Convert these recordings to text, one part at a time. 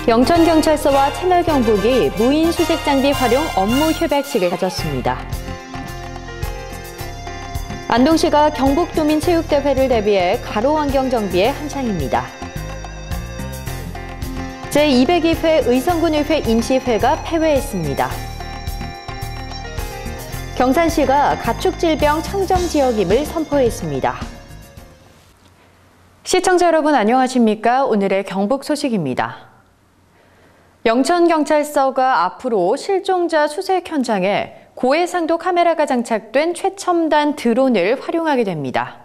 영천경찰서와 채널경북이 무인 수색 장비 활용 업무 협약식을 가졌습니다. 안동시가 경북도민체육대회를 대비해 가로환경 정비에 한창입니다. 제202회 의성군의회 임시회가 폐회했습니다. 경산시가 가축질병 청정지역임을 선포했습니다. 시청자 여러분 안녕하십니까? 오늘의 경북 소식입니다. 영천경찰서가 앞으로 실종자 수색 현장에 고해상도 카메라가 장착된 최첨단 드론을 활용하게 됩니다.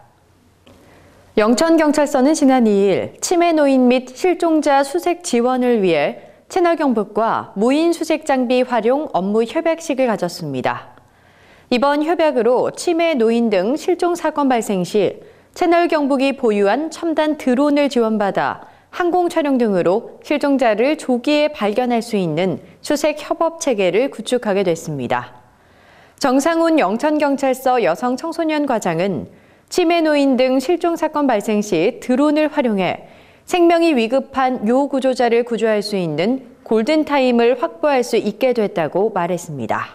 영천경찰서는 지난 2일 치매 노인 및 실종자 수색 지원을 위해 채널경북과 무인 수색 장비 활용 업무 협약식을 가졌습니다. 이번 협약으로 치매 노인 등 실종 사건 발생 시 채널경북이 보유한 첨단 드론을 지원받아 항공 촬영 등으로 실종자를 조기에 발견할 수 있는 수색 협업 체계를 구축하게 됐습니다. 정상훈 영천경찰서 여성청소년 과장은 치매 노인 등 실종 사건 발생 시 드론을 활용해 생명이 위급한 요구조자를 구조할 수 있는 골든타임을 확보할 수 있게 됐다고 말했습니다.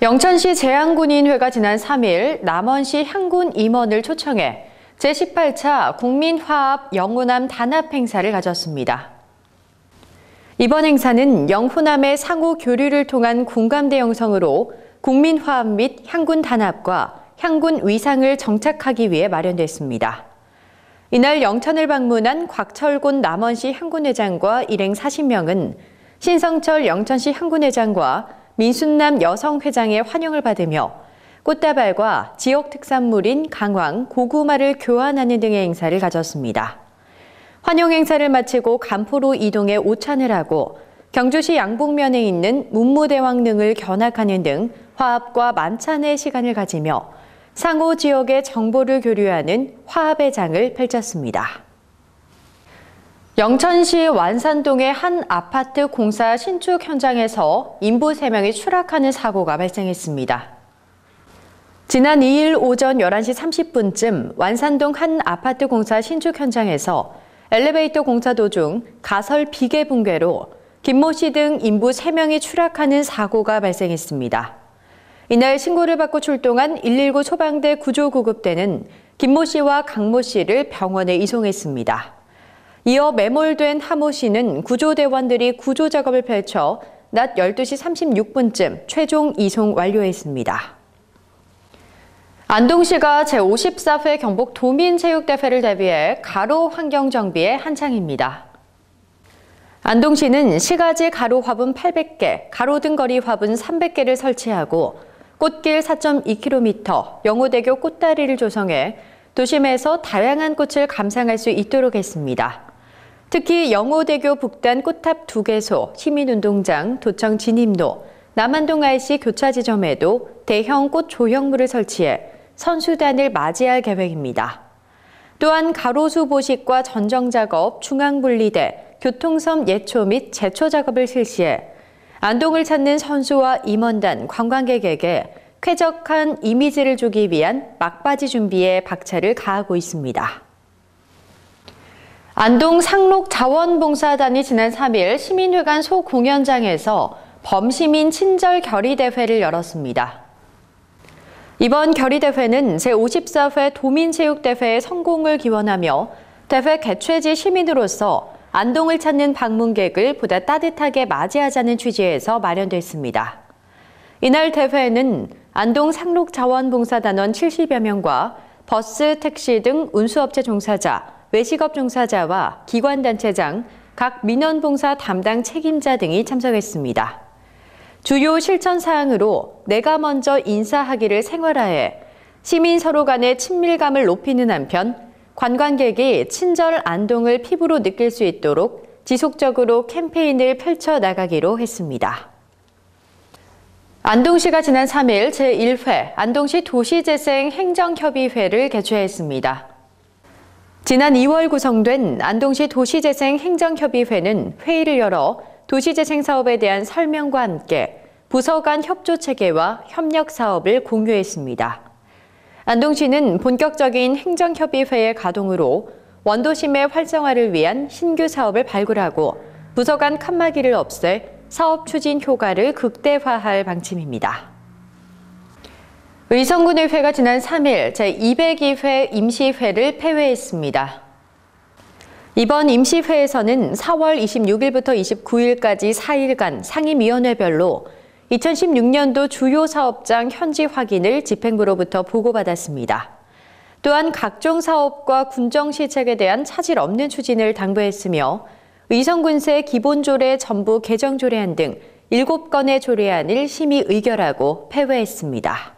영천시 제안군인회가 지난 3일 남원시 향군 임원을 초청해 제18차 국민화합 영호남 단합 행사를 가졌습니다. 이번 행사는 영호남의 상호 교류를 통한 공감대 형성으로 국민화합 및 향군 단합과 향군 위상을 정착하기 위해 마련됐습니다. 이날 영천을 방문한 곽철곤 남원시 향군회장과 일행 40명은 신성철 영천시 향군회장과 민순남 여성회장의 환영을 받으며 꽃다발과 지역 특산물인 강황, 고구마를 교환하는 등의 행사를 가졌습니다. 환영 행사를 마치고 간포로 이동해 오찬을 하고 경주시 양북면에 있는 문무대왕릉을 견학하는 등 화합과 만찬의 시간을 가지며 상호 지역의 정보를 교류하는 화합의 장을 펼쳤습니다. 영천시 완산동의 한 아파트 공사 신축 현장에서 인부 3명이 추락하는 사고가 발생했습니다. 지난 2일 오전 11시 30분쯤 완산동 한 아파트 공사 신축 현장에서 엘리베이터 공사 도중 가설 비계 붕괴로 김모 씨 등 인부 3명이 추락하는 사고가 발생했습니다. 이날 신고를 받고 출동한 119 소방대 구조구급대는 김모 씨와 강모 씨를 병원에 이송했습니다. 이어 매몰된 하모 씨는 구조대원들이 구조 작업을 펼쳐 낮 12시 36분쯤 최종 이송 완료했습니다. 안동시가 제54회 경북도민체육대회를 대비해 가로 환경 정비에 한창입니다. 안동시는 시가지 가로 화분 800개, 가로등 거리 화분 300개를 설치하고 꽃길 4.2km, 영호대교 꽃다리를 조성해 도심에서 다양한 꽃을 감상할 수 있도록 했습니다. 특히 영호대교 북단 꽃탑 2개소, 시민운동장, 도청 진입로, 남한동 IC 교차 지점에도 대형 꽃 조형물을 설치해 선수단을 맞이할 계획입니다. 또한 가로수 보식과 전정 작업, 중앙분리대, 교통섬 예초 및 제초 작업을 실시해 안동을 찾는 선수와 임원단, 관광객에게 쾌적한 이미지를 주기 위한 막바지 준비에 박차를 가하고 있습니다. 안동 상록자원봉사단이 지난 3일 시민회관 소공연장에서 범시민 친절 결의대회를 열었습니다. 이번 결의대회는 제54회 도민체육대회의 성공을 기원하며 대회 개최지 시민으로서 안동을 찾는 방문객을 보다 따뜻하게 맞이하자는 취지에서 마련됐습니다. 이날 대회는 안동 상록자원봉사단원 70여 명과 버스, 택시 등 운수업체 종사자, 외식업 종사자와 기관단체장, 각 민원봉사 담당 책임자 등이 참석했습니다. 주요 실천 사항으로 내가 먼저 인사하기를 생활화해 시민 서로 간의 친밀감을 높이는 한편 관광객이 친절 안동을 피부로 느낄 수 있도록 지속적으로 캠페인을 펼쳐나가기로 했습니다. 안동시가 지난 3일 제1회 안동시 도시재생 행정협의회를 개최했습니다. 지난 2월 구성된 안동시 도시재생 행정협의회는 회의를 열어 도시재생 사업에 대한 설명과 함께 부서 간 협조 체계와 협력 사업을 공유했습니다. 안동시는 본격적인 행정협의회의 가동으로 원도심의 활성화를 위한 신규 사업을 발굴하고 부서 간 칸막이를 없애 사업 추진 효과를 극대화할 방침입니다. 의성군의회가 지난 3일 제202회 임시회를 폐회했습니다. 이번 임시회에서는 4월 26일부터 29일까지 4일간 상임위원회별로 2016년도 주요 사업장 현지 확인을 집행부로부터 보고받았습니다. 또한 각종 사업과 군정시책에 대한 차질 없는 추진을 당부했으며 의성군세 기본조례 전부 개정 조례안 등 7건의 조례안을 심의 의결하고 폐회했습니다.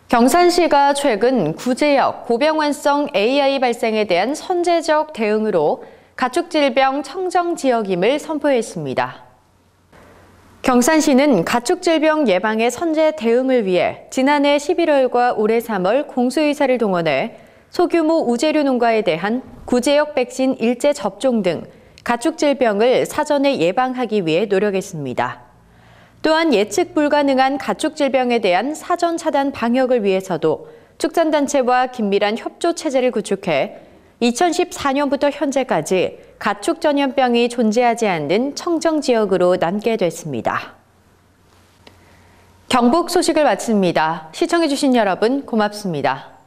경산시가 최근 구제역 고병환성 AI 발생에 대한 선제적 대응으로 가축질병 청정지역임을 선포했습니다. 경산시는 가축질병 예방의 선제 대응을 위해 지난해 11월과 올해 3월 공수의사를 동원해 소규모 우제류 농가에 대한 구제역 백신 일제 접종 등 가축질병을 사전에 예방하기 위해 노력했습니다. 또한 예측 불가능한 가축질병에 대한 사전 차단 방역을 위해서도 축산단체와 긴밀한 협조 체제를 구축해 2014년부터 현재까지 가축 전염병이 존재하지 않는 청정지역으로 남게 됐습니다. 경북 소식을 마칩니다. 시청해주신 여러분 고맙습니다.